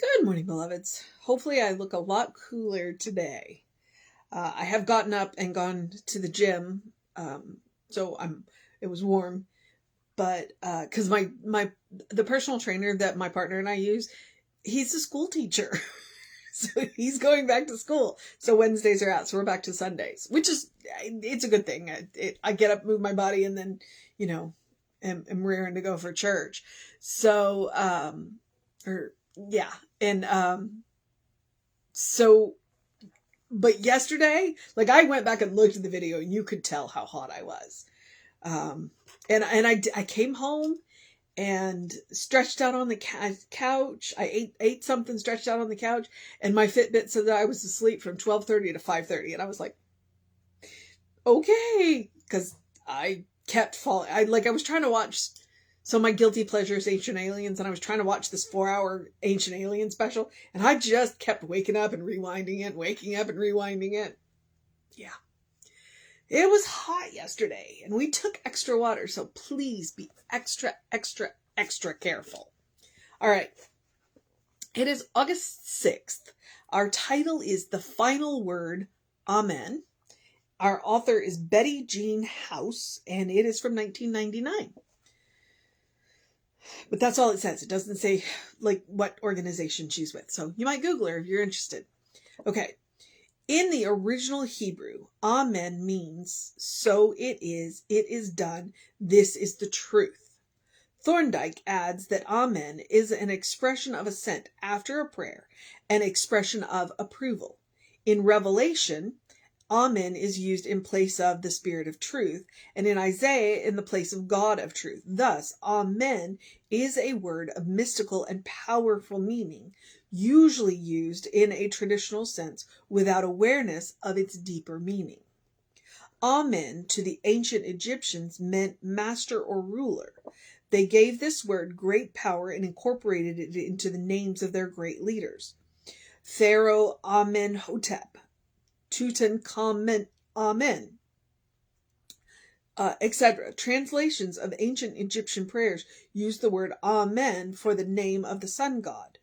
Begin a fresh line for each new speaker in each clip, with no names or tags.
Good morning, beloveds. Hopefully I look a lot cooler today. I have gotten up and gone to the gym, so it was warm, but because the personal trainer that my partner and I use, he's a school teacher, so he's going back to school. So Wednesdays are out, so we're back to Sundays, which is it's a good thing. I get up, move my body, and then you know, am raring to go for church. So or yeah, and so but yesterday, like I went back and looked at the video and you could tell how hot I was. Um, and I came home and stretched out on the couch. I ate something, stretched out on the couch, and my Fitbit said that I was asleep from 12:30 to 5:30, and I was like, okay, because I kept falling. I was trying to watch. So my guilty pleasure is Ancient Aliens, and I was trying to watch this 4-hour Ancient Alien special, and I just kept waking up and rewinding it, waking up and rewinding it. Yeah. It was hot yesterday, and we took extra water, so please be extra, extra, extra careful. All right. It is August 6th. Our title is The Final Word, Amen. Our author is Betty Jean House, and it is from 1999. But that's all it says. It doesn't say like what organization she's with. So you might Google her if you're interested. Okay. In the original Hebrew, Amen means so it is done, this is the truth. Thorndike adds that Amen is an expression of assent after a prayer, an expression of approval. In Revelation, Amen is used in place of the Spirit of truth, and in Isaiah in the place of God of truth. Thus, Amen is a word of mystical and powerful meaning, usually used in a traditional sense without awareness of its deeper meaning. Amen to the ancient Egyptians meant master or ruler. They gave this word great power and incorporated it into the names of their great leaders. Pharaoh Amenhotep, Tutankhamen, Amen, etc. Translations of ancient Egyptian prayers use the word Amen for the name of the sun god.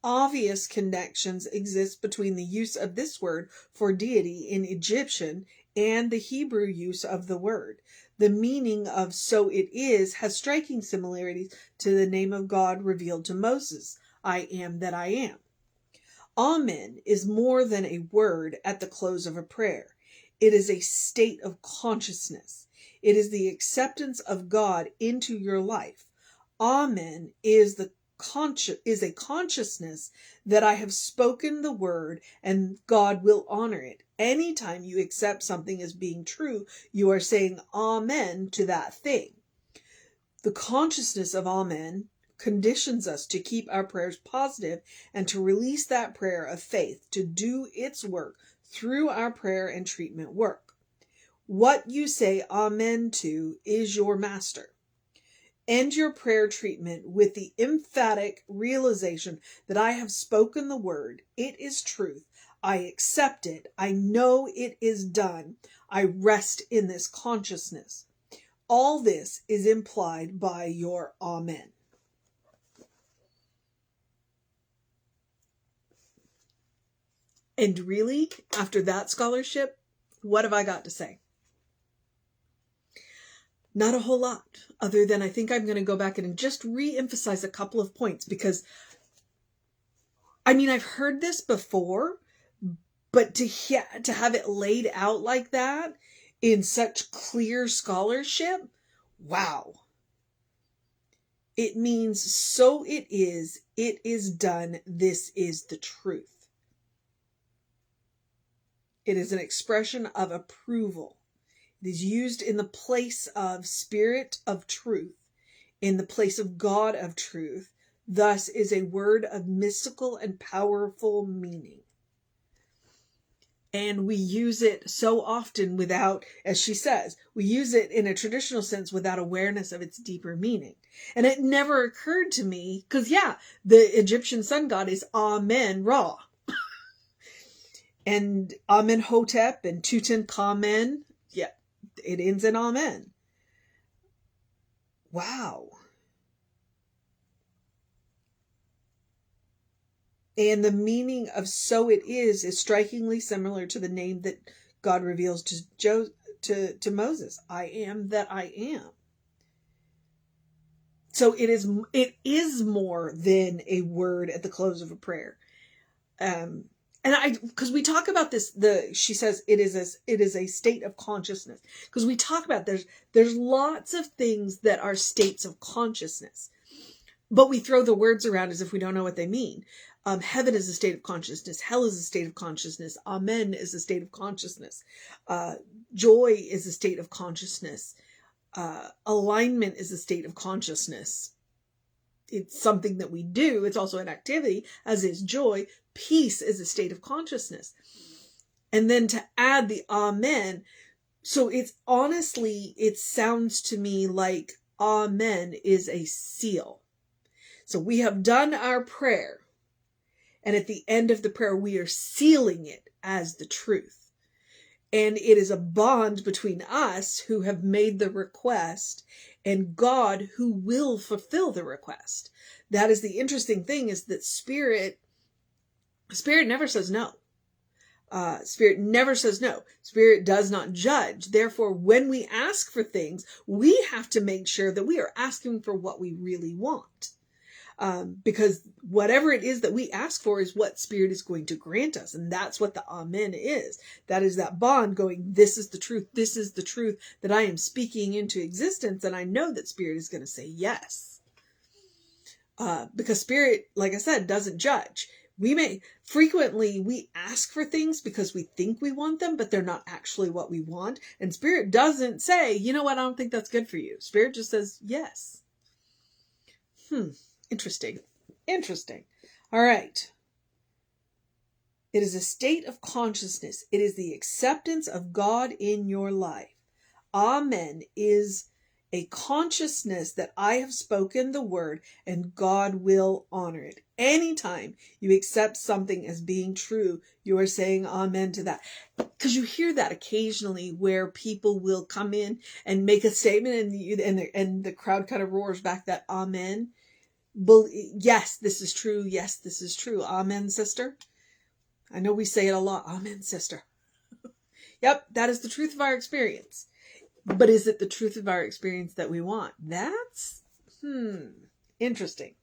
Obvious connections exist between the use of this word for deity in Egyptian and the Hebrew use of the word. The meaning of so it is has striking similarities to the name of God revealed to Moses, I am that I am. Amen is more than a word at the close of a prayer. It is a state of consciousness. It is the acceptance of God into your life. Amen is a consciousness that I have spoken the word and God will honor it. Anytime you accept something as being true, you are saying amen to that thing. The consciousness of amen conditions us to keep our prayers positive and to release that prayer of faith to do its work through our prayer and treatment work. What you say amen to is your master. End your prayer treatment with the emphatic realization that I have spoken the word. It is truth. I accept it. I know it is done. I rest in this consciousness. All this is implied by your amen. And really, after that scholarship, what have I got to say? Not a whole lot, other than I think I'm going to go back and just re-emphasize a couple of points, because I mean, I've heard this before, but to have it laid out like that in such clear scholarship, wow. It means so it is done, this is the truth. It is an expression of approval. It is used in the place of Spirit of truth, in the place of God of truth. Thus is a word of mystical and powerful meaning. And we use it so often without, as she says, we use it in a traditional sense without awareness of its deeper meaning. And it never occurred to me, because the Egyptian sun god is Amen Ra. And Amenhotep and Tutankhamen, it ends in Amen. Wow. And the meaning of "so it is" strikingly similar to the name that God reveals to Moses. I am that I am. So it is more than a word at the close of a prayer. Because we talk about this, she says it is a state of consciousness. Because we talk about there's lots of things that are states of consciousness, but we throw the words around as if we don't know what they mean. Heaven is a state of consciousness. Hell is a state of consciousness. Amen is a state of consciousness. Joy is a state of consciousness. Alignment is a state of consciousness. It's something that we do. It's also an activity, as is joy. Peace is a state of consciousness. And then to add the amen. So it's honestly, it sounds to me like amen is a seal. So we have done our prayer. And at the end of the prayer, we are sealing it as the truth. And it is a bond between us who have made the request and God who will fulfill the request. That is the interesting thing, is that Spirit never says no. Spirit never says no. Spirit does not judge. Therefore, when we ask for things, we have to make sure that we are asking for what we really want. Because whatever it is that we ask for is what Spirit is going to grant us. And that's what the amen is. That is that bond going, this is the truth. This is the truth that I am speaking into existence. And I know that Spirit is going to say yes. Because Spirit, like I said, doesn't judge. Frequently we ask for things because we think we want them, but they're not actually what we want. And Spirit doesn't say, you know what, I don't think that's good for you. Spirit just says yes. Interesting. All right. It is a state of consciousness. It is the acceptance of God in your life. Amen is a consciousness that I have spoken the word and God will honor it. Anytime you accept something as being true, you are saying amen to that. Because you hear that occasionally where people will come in and make a statement and the crowd kind of roars back that amen. Yes, this is true. Yes, this is true. Amen, sister. I know we say it a lot. Amen, sister. Yep, that is the truth of our experience. But is it the truth of our experience that we want? That's interesting.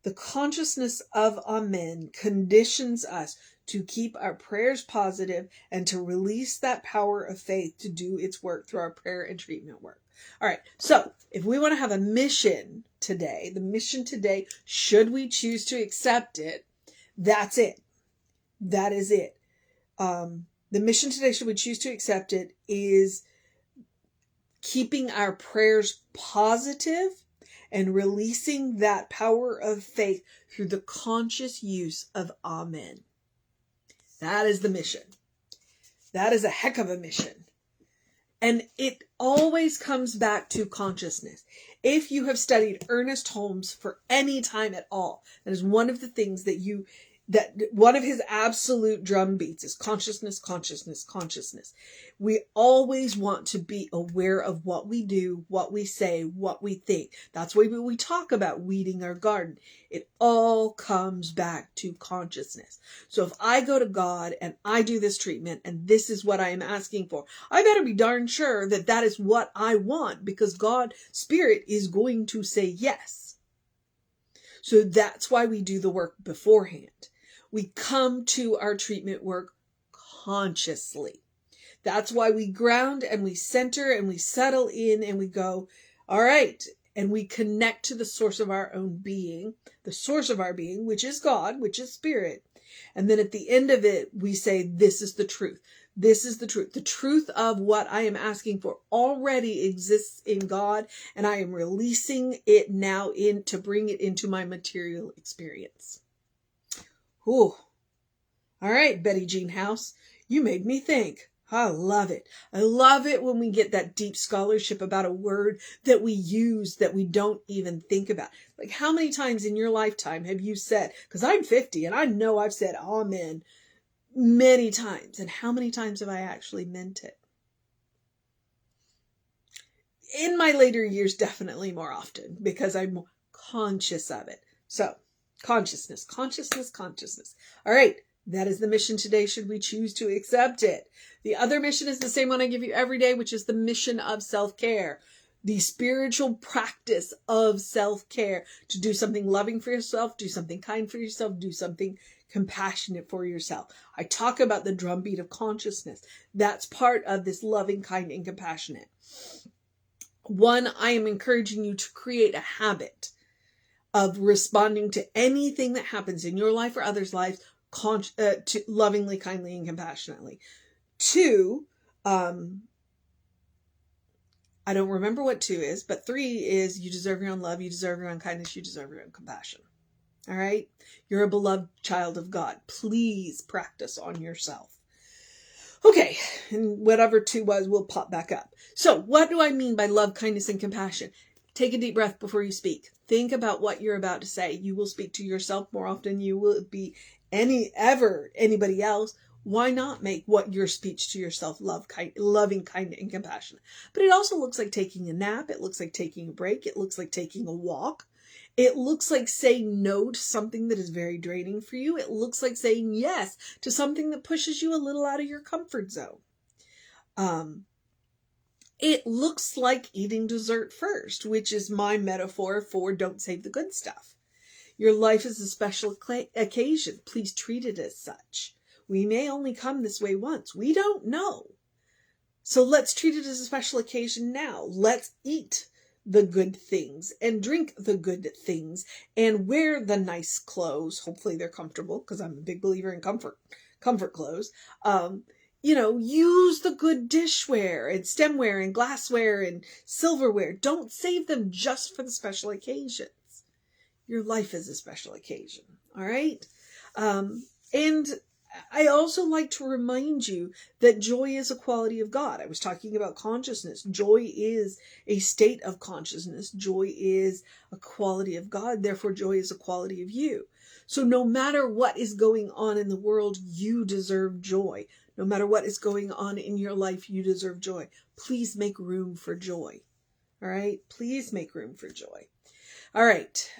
The consciousness of amen conditions us to keep our prayers positive and to release that power of faith to do its work through our prayer and treatment work. All right. So if we want to have a mission today, the mission today, should we choose to accept it, that's it. That is it. The mission today, should we choose to accept it, is keeping our prayers positive and releasing that power of faith through the conscious use of amen. That is the mission. That is a heck of a mission. And it always comes back to consciousness. If you have studied Ernest Holmes for any time at all, that is one of the things that one of his absolute drum beats is consciousness, consciousness, consciousness. We always want to be aware of what we do, what we say, what we think. That's why when we talk about weeding our garden, it all comes back to consciousness. So if I go to God and I do this treatment and this is what I am asking for, I better be darn sure that that is what I want, because God, Spirit, is going to say yes. So that's why we do the work beforehand. We come to our treatment work consciously. That's why we ground and we center and we settle in and we go, all right. And we connect to the source of our own being, the source of our being, which is God, which is Spirit. And then at the end of it, we say, this is the truth. This is the truth. The truth of what I am asking for already exists in God, and I am releasing it now to bring it into my material experience. Ooh. All right, Betty Jean House, you made me think. I love it. I love it when we get that deep scholarship about a word that we use that we don't even think about. Like, how many times in your lifetime have you said, because I'm 50 and I know I've said amen many times. And how many times have I actually meant it? In my later years, definitely more often, because I'm conscious of it. So Consciousness, consciousness, consciousness. All right. That is the mission today, should we choose to accept it. The other mission is the same one I give you every day, which is the mission of self-care. The spiritual practice of self-care, to do something loving for yourself, do something kind for yourself, do something compassionate for yourself. I talk about the drumbeat of consciousness. That's part of this loving, kind, and compassionate. One, I am encouraging you to create a habit of responding to anything that happens in your life or others' lives to lovingly, kindly, and compassionately. Two, I don't remember what 2 is, but 3 is you deserve your own love, you deserve your own kindness, you deserve your own compassion. All right? You're a beloved child of God. Please practice on yourself. Okay, and whatever 2 was will pop back up. So what do I mean by love, kindness, and compassion? Take a deep breath before you speak. Think about what you're about to say. You will speak to yourself more often than you will be anybody else. Why not make what your speech to yourself loving, kind, and compassionate? But it also looks like taking a nap. It looks like taking a break. It looks like taking a walk. It looks like saying no to something that is very draining for you. It looks like saying yes to something that pushes you a little out of your comfort zone. It looks like eating dessert first, which is my metaphor for don't save the good stuff. Your life is a special occasion. Please treat it as such. We may only come this way once. We don't know. So let's treat it as a special occasion now. Let's eat the good things and drink the good things and wear the nice clothes. Hopefully they're comfortable, because I'm a big believer in comfort clothes. Use the good dishware and stemware and glassware and silverware. Don't save them just for the special occasions. Your life is a special occasion. All right. And I also like to remind you that joy is a quality of God. I was talking about consciousness. Joy is a state of consciousness. Joy is a quality of God. Therefore, joy is a quality of you. So no matter what is going on in the world, you deserve joy. No matter what is going on in your life, you deserve joy. Please make room for joy. All right? Please make room for joy. All right.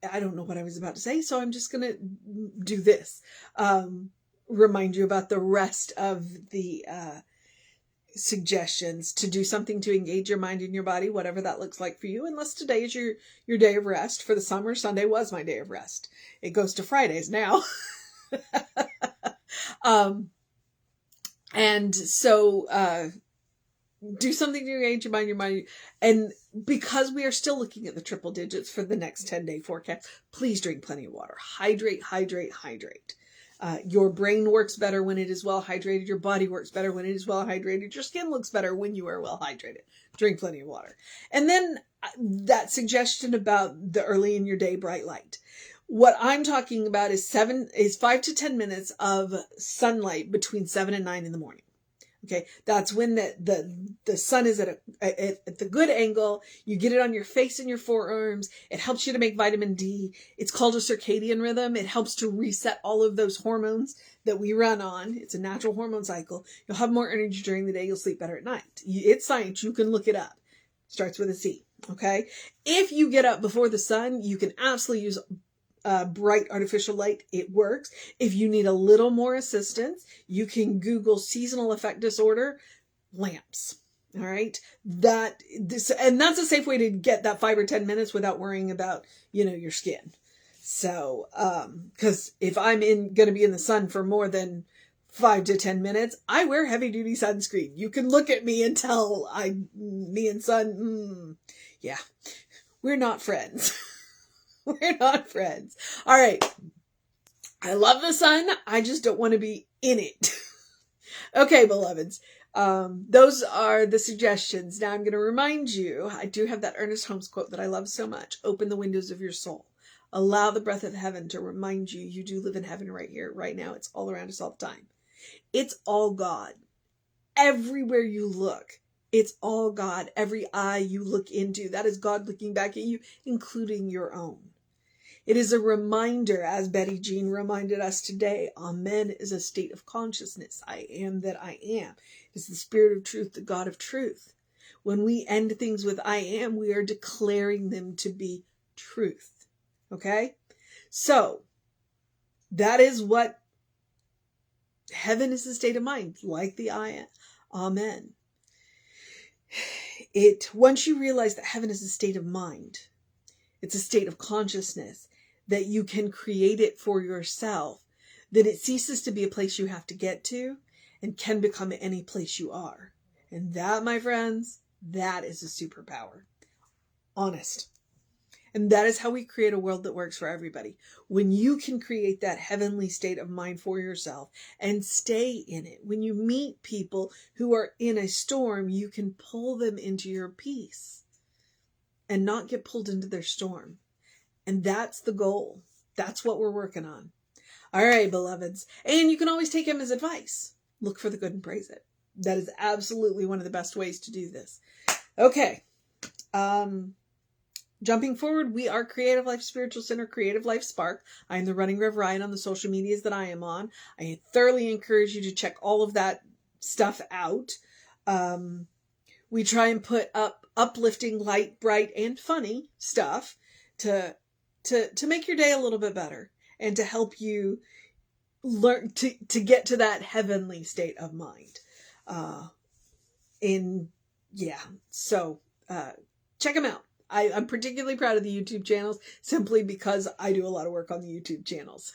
I don't know what I was about to say, so I'm just going to do this. Remind you about the rest of the suggestions to do something to engage your mind and your body, whatever that looks like for you, unless today is your day of rest. For the summer, Sunday was my day of rest. It goes to Fridays now. And so do something to engage your mind. And because we are still looking at the triple digits for the next 10-day forecast, please drink plenty of water. Hydrate, hydrate, hydrate. Your brain works better when it is well hydrated. Your body works better when it is well hydrated. Your skin looks better when you are well hydrated. Drink plenty of water. And then that suggestion about the early in your day bright light. What I'm talking about is 5 to 10 minutes of sunlight between 7 and 9 in the morning. Okay, that's when the sun is at the good angle. You get it on your face and your forearms. It helps you to make vitamin D. It's called a circadian rhythm. It helps to reset all of those hormones that we run on. It's a natural hormone cycle. You'll have more energy during the day. You'll sleep better at night. It's science. You can look it up. Starts with a C. Okay, if you get up before the sun, you can absolutely use bright artificial light. It works. If you need a little more assistance, you can Google seasonal affect disorder lamps. All right. That's a safe way to get that 5 or 10 minutes without worrying about, your skin. So, cause if I'm going to be in the sun for more than 5 to 10 minutes, I wear heavy duty sunscreen. You can look at me and tell me and sun, yeah, we're not friends. We're not friends. All right. I love the sun. I just don't want to be in it. Okay, beloveds. Those are the suggestions. Now I'm going to remind you, I do have that Ernest Holmes quote that I love so much. Open the windows of your soul. Allow the breath of heaven to remind you, you do live in heaven right here, right now. It's all around us all the time. It's all God. Everywhere you look, it's all God. Every eye you look into, that is God looking back at you, including your own. It is a reminder, as Betty Jean reminded us today, Amen is a state of consciousness. I am that I am. It's the Spirit of truth, the God of truth. When we end things with I am, we are declaring them to be truth. Okay? So, that is what heaven is, a state of mind, like the I am. Amen. Once you realize that heaven is a state of mind, it's a state of consciousness, that you can create it for yourself, then it ceases to be a place you have to get to and can become any place you are. And that, my friends, that is a superpower. Honest. And that is how we create a world that works for everybody. When you can create that heavenly state of mind for yourself and stay in it. When you meet people who are in a storm, you can pull them into your peace and not get pulled into their storm. And that's the goal. That's what we're working on. All right, beloveds. And you can always take Emma's advice. Look for the good and praise it. That is absolutely one of the best ways to do this. Okay. Jumping forward, we are Creative Life Spiritual Center, Creative Life Spark. I am the running Rev Ryan on the social medias that I am on. I thoroughly encourage you to check all of that stuff out. We try and put up uplifting, light, bright, and funny stuff to make your day a little bit better and to help you learn to get to that heavenly state of mind. So check them out. I'm particularly proud of the YouTube channels simply because I do a lot of work on the YouTube channels.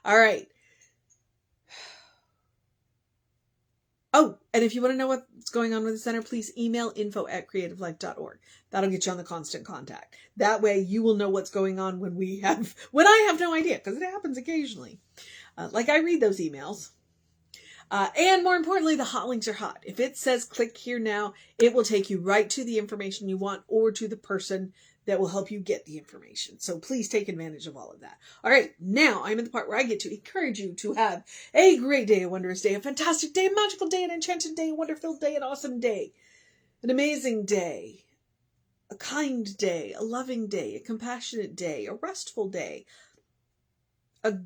All right. Oh, and if you want to know what's going on with the center, please email info@creativelife.org. That'll get you on the constant contact. That way you will know what's going on when I have no idea, because it happens occasionally. Like I read those emails. And more importantly, the hot links are hot. If it says click here now, it will take you right to the information you want or to the person that will help you get the information. So please take advantage of all of that. All right, now I'm in the part where I get to encourage you to have a great day, a wondrous day, a fantastic day, a magical day, an enchanted day, a wonder-filled day, an awesome day, an amazing day, a kind day, a loving day, a compassionate day, a restful day, a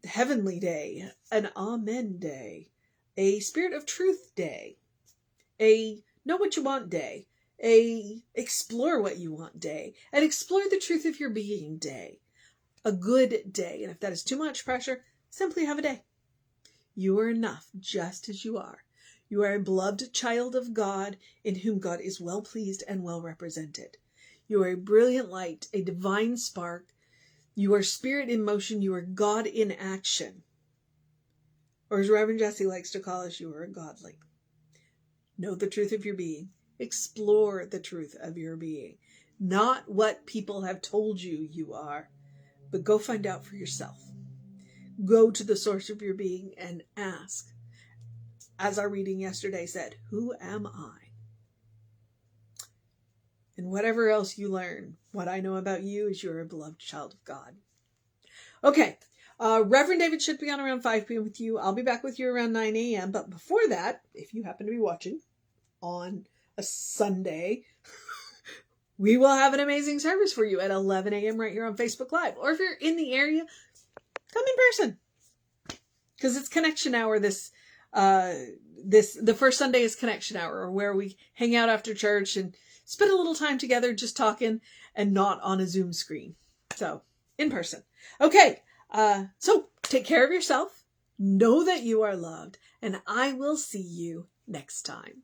heavenly day, an amen day, a spirit of truth day, a know what you want day, a explore what you want day, and explore the truth of your being day, a good day. And if that is too much pressure, simply have a day. You are enough just as you are. You are a beloved child of God in whom God is well pleased and well represented. You are a brilliant light, a divine spark. You are spirit in motion. You are God in action. Or as Reverend Jesse likes to call us, you are a godling. Know the truth of your being. Explore the truth of your being. Not what people have told you you are, but go find out for yourself. Go to the source of your being and ask. As our reading yesterday said, who am I? And whatever else you learn, what I know about you is you're a beloved child of God. Okay, Reverend David should be on around 5 p.m. with you. I'll be back with you around 9 a.m. But before that, if you happen to be watching on a Sunday, we will have an amazing service for you at 11 a.m. right here on Facebook Live. Or if you're in the area, come in person. Because it's Connection Hour the first Sunday is Connection Hour, where we hang out after church and spend a little time together just talking and not on a Zoom screen. So, in person. Okay, so take care of yourself. Know that you are loved, and I will see you next time.